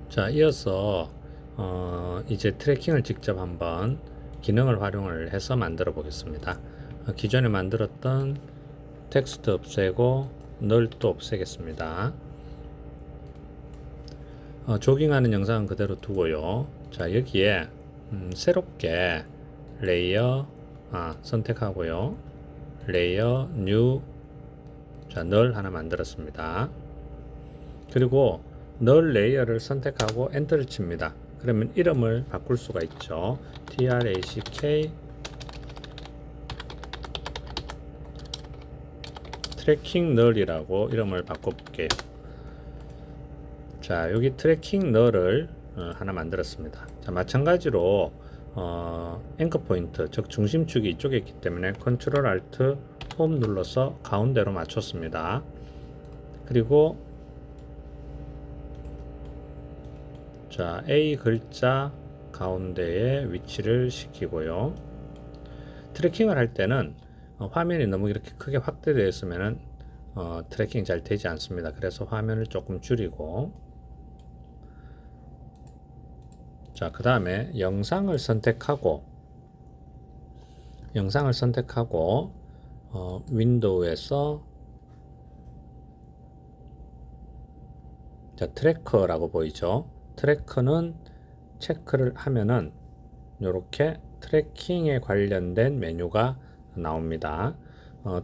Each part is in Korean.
자, 이어서 이제 트래킹을 직접 한번 기능을 활용을 해서 만들어 보겠습니다. 기존에 만들었던 텍스트 없애고 널도 없애겠습니다. 조깅하는 영상은 그대로 두고요. 자, 여기에 새롭게 레이어 선택하고요. 레이어 뉴, 자, 널 하나 만들었습니다. 그리고 널 레이어를 선택하고 엔터를 칩니다. 그러면 이름을 바꿀 수가 있죠. track 트래킹 널이라고 이름을 바꿔볼게요. 자, 여기 트래킹 널을 하나 만들었습니다. 자, 마찬가지로 앵커 포인트, 즉 중심축이 이쪽에 있기 때문에 컨트롤 알트 홈 눌러서 가운데로 맞췄습니다. 그리고 자, A 글자 가운데에 위치를 시키고요. 트래킹을 할 때는 화면이 너무 이렇게 크게 확대되어 있으면은 트래킹 잘 되지 않습니다. 그래서 화면을 조금 줄이고, 자, 그 다음에 영상을 선택하고 윈도우에서 자, 트래커라고 보이죠? 트래커는 체크를 하면은 이렇게 트래킹에 관련된 메뉴가 나옵니다.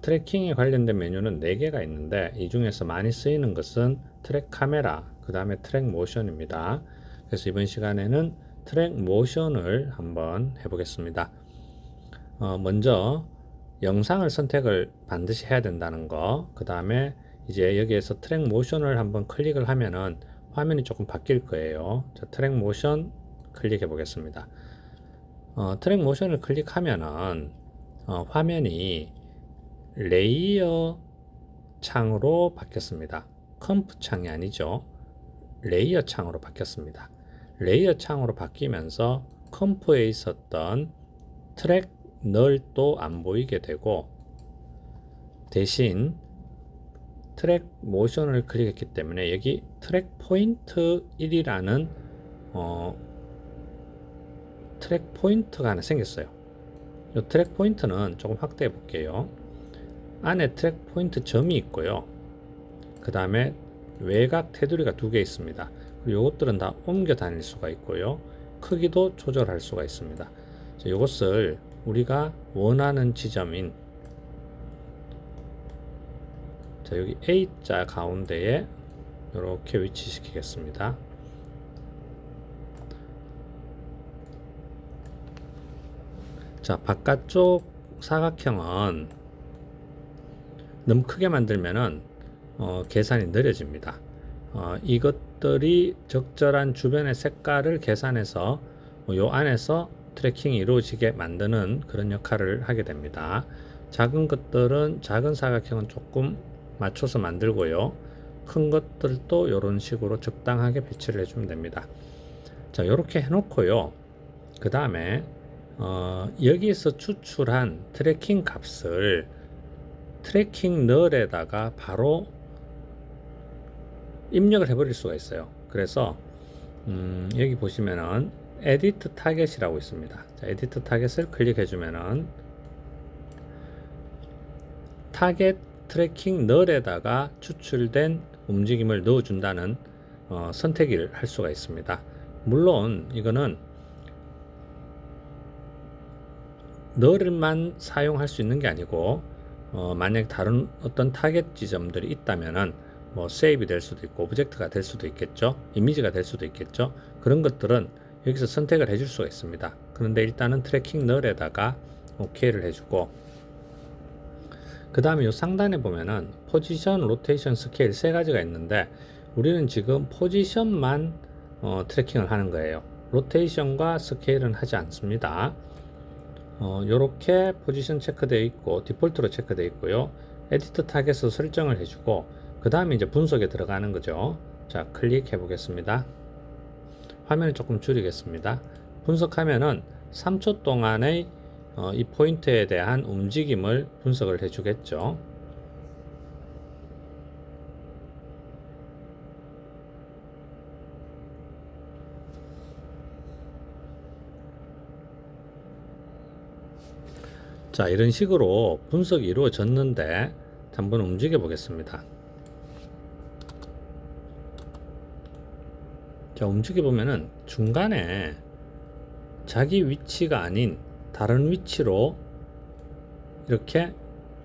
트래킹에 관련된 메뉴는 4개가 있는데 이 중에서 많이 쓰이는 것은 트랙 카메라, 그 다음에 트랙 모션입니다. 그래서 이번 시간에는 트랙 모션을 한번 해보겠습니다. 먼저 영상을 선택을 반드시 해야 된다는 거, 그 다음에 이제 여기에서 트랙 모션을 한번 클릭을 하면은 화면이 조금 바뀔 거예요. 자, 트랙 모션 클릭해 보겠습니다. 트랙 모션을 클릭하면은 화면이 레이어 창으로 바뀌었습니다. 컴프 창이 아니죠. 레이어 창으로 바뀌었습니다. 레이어 창으로 바뀌면서 컴프에 있었던 트랙 널도 안 보이게 되고 대신 트랙 모션을 클릭했기 때문에 여기 트랙 포인트 1이라는 트랙 포인트가 하나 생겼어요. 이 트랙 포인트는 조금 확대해 볼게요. 안에 트랙 포인트 점이 있고요. 그 다음에 외곽 테두리가 2개 있습니다. 그리고 이것들은 다 옮겨 다닐 수가 있고요. 크기도 조절할 수가 있습니다. 이것을 우리가 원하는 지점인 자, 여기 A자 가운데에 이렇게 위치시키겠습니다. 자, 바깥쪽 사각형은 너무 크게 만들면은 계산이 느려집니다. 이것들이 적절한 주변의 색깔을 계산해서 요 안에서 트래킹이 이루어지게 만드는 그런 역할을 하게 됩니다. 작은 것들은 작은 사각형은 조금 맞춰서 만들고요. 큰 것들도 이런 식으로 적당하게 배치를 해주면 됩니다. 자, 이렇게 해놓고요. 그 다음에 여기서 추출한 트래킹 값을 트래킹 널에다가 바로 입력을 해버릴 수가 있어요. 그래서 여기 보시면은 에디트 타겟이라고 있습니다. 자, 에디트 타겟을 클릭해주면은 타겟 트래킹 널에다가 추출된 움직임을 넣어준다는 선택을 할 수가 있습니다. 물론 이거는 널만 사용할 수 있는 게 아니고 만약 다른 어떤 타겟 지점들이 있다면은 뭐 세이브 될 수도 있고 오브젝트가 될 수도 있겠죠. 이미지가 될 수도 있겠죠. 그런 것들은 여기서 선택을 해줄 수가 있습니다. 그런데 일단은 트래킹 널에다가 OK를 해주고 그 다음에 이 상단에 보면은 포지션, 로테이션, 스케일 3가지가 있는데 우리는 지금 포지션만 트래킹을 하는 거예요. 로테이션과 스케일은 하지 않습니다. 요렇게 포지션 체크되어 있고 디폴트로 체크되어 있고요. 에디트 타겟을 설정을 해주고 그 다음에 이제 분석에 들어가는 거죠. 자, 클릭해 보겠습니다. 화면을 조금 줄이겠습니다. 분석하면은 3초 동안의 이 포인트에 대한 움직임을 분석을 해주겠죠. 자, 이런 식으로 분석이 이루어졌는데 한번 움직여 보겠습니다. 자, 움직여 보면은 중간에 자기 위치가 아닌 다른 위치로 이렇게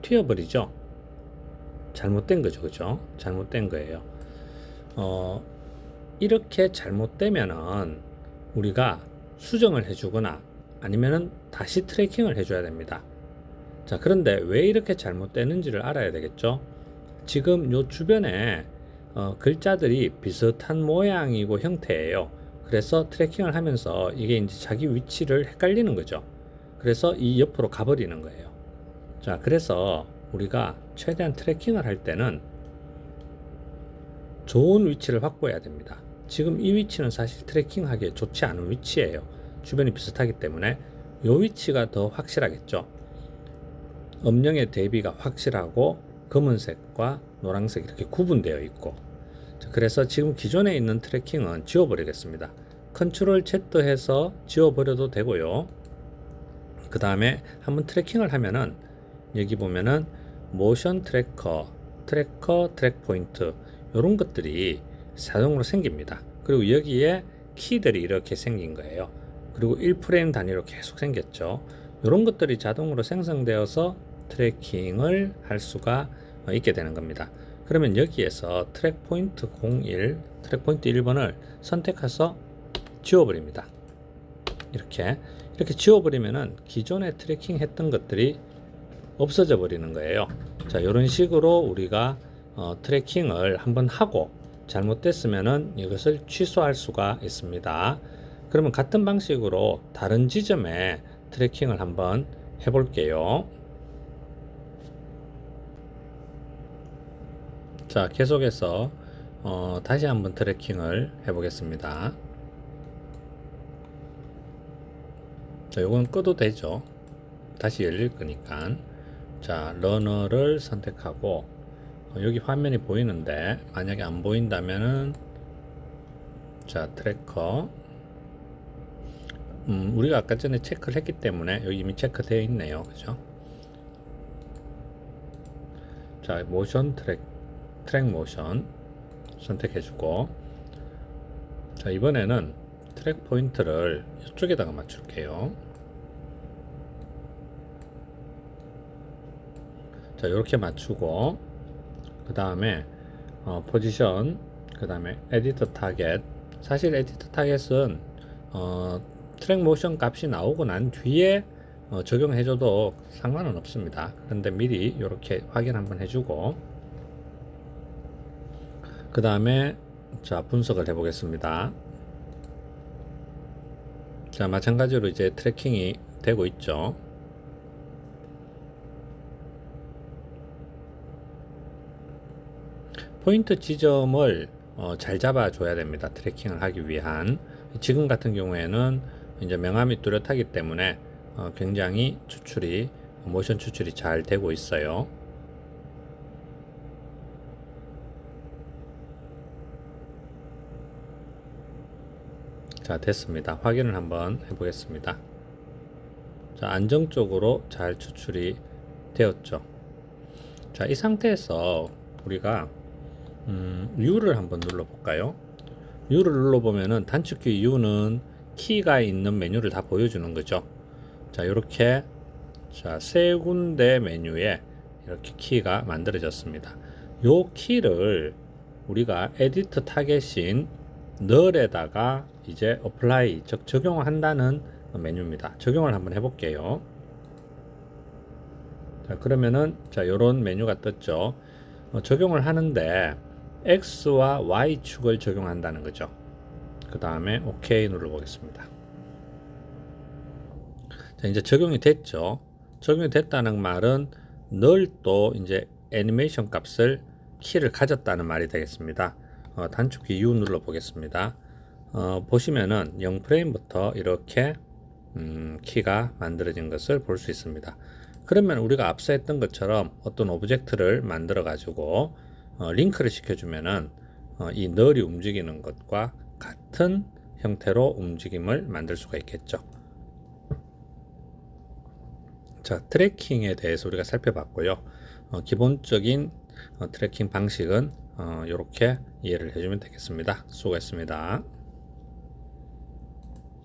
튀어버리죠. 잘못된 거죠, 그죠? 잘못된 거예요. 이렇게 잘못되면은 우리가 수정을 해주거나 아니면은 다시 트래킹을 해줘야 됩니다. 자, 그런데 왜 이렇게 잘못되는지를 알아야 되겠죠. 지금 요 주변에 글자들이 비슷한 모양이고 형태예요. 그래서 트래킹을 하면서 이게 이제 자기 위치를 헷갈리는 거죠. 그래서 이 옆으로 가버리는 거예요. 자, 그래서 우리가 최대한 트래킹을 할 때는 좋은 위치를 확보해야 됩니다. 지금 이 위치는 사실 트래킹하기에 좋지 않은 위치예요. 주변이 비슷하기 때문에 이 위치가 더 확실하겠죠. 음영의 대비가 확실하고 검은색과 노란색 이렇게 구분되어 있고, 그래서 지금 기존에 있는 트래킹은 지워버리겠습니다. 컨트롤 Z 해서 지워버려도 되고요. 그 다음에 한번 트래킹을 하면은 여기 보면은 모션 트래커, 트랙 포인트 이런 것들이 자동으로 생깁니다. 그리고 여기에 키들이 이렇게 생긴 거예요. 그리고 1프레임 단위로 계속 생겼죠. 이런 것들이 자동으로 생성되어서 트래킹을 할 수가 있게 되는 겁니다. 그러면 여기에서 트랙 포인트 01, 트랙 포인트 1번을 선택해서 지워버립니다. 이렇게 지워버리면은 기존에 트래킹 했던 것들이 없어져 버리는 거예요. 자, 이런 식으로 우리가 트래킹을 한번 하고 잘못됐으면은 이것을 취소할 수가 있습니다. 그러면 같은 방식으로 다른 지점에 트래킹을 한번 해볼게요. 자, 계속해서 다시 한번 트래킹을 해보겠습니다. 자, 요건 끄도 되죠. 다시 열릴 거니까. 자, 러너를 선택하고 여기 화면이 보이는데 만약에 안 보인다면은 자, 트래커 우리가 아까 전에 체크를 했기 때문에 여기 이미 체크되어 있네요. 그죠? 자, 모션 트랙 모션 선택해주고, 자, 이번에는 트랙 포인트를 이쪽에다가 맞출게요. 자, 이렇게 맞추고, 그 다음에 포지션, 그 다음에 에디터 타겟. 사실 에디터 타겟은 트랙 모션 값이 나오고 난 뒤에 적용해줘도 상관은 없습니다. 그런데 미리 이렇게 확인 한번 해주고, 그 다음에 자, 분석을 해 보겠습니다. 자, 마찬가지로 이제 트래킹이 되고 있죠. 포인트 지점을 잘 잡아줘야 됩니다. 트래킹을 하기 위한. 지금 같은 경우에는 이제 명암이 뚜렷하기 때문에 굉장히 모션 추출이 잘 되고 있어요. 자, 됐습니다. 확인을 한번 해보겠습니다. 자, 안정적으로 잘 추출이 되었죠. 자, 이 상태에서 우리가 U를 한번 눌러볼까요? U를 눌러보면은 단축키 U는 키가 있는 메뉴를 다 보여주는 거죠. 자, 이렇게 자, 세 군데 메뉴에 이렇게 키가 만들어졌습니다. 요 키를 우리가 에디트 타겟인 널에다가 이제 apply, 즉 적용을 한다는 메뉴입니다. 적용을 한번 해볼게요. 자, 그러면은 자, 요런 메뉴가 떴죠. 적용을 하는데 X와 Y축을 적용한다는 거죠. 그 다음에 OK 눌러보겠습니다. 자, 이제 적용이 됐죠. 적용이 됐다는 말은 널도 이제 애니메이션 값을 키를 가졌다는 말이 되겠습니다. 단축키 U 눌러보겠습니다. 보시면은 0프레임부터 이렇게 키가 만들어진 것을 볼 수 있습니다. 그러면 우리가 앞서 했던 것처럼 어떤 오브젝트를 만들어 가지고 링크를 시켜주면은 이 널이 움직이는 것과 같은 형태로 움직임을 만들 수가 있겠죠. 자, 트래킹에 대해서 우리가 살펴봤고요. 기본적인 트래킹 방식은 이렇게 이해를 해주면 되겠습니다. 수고했습니다.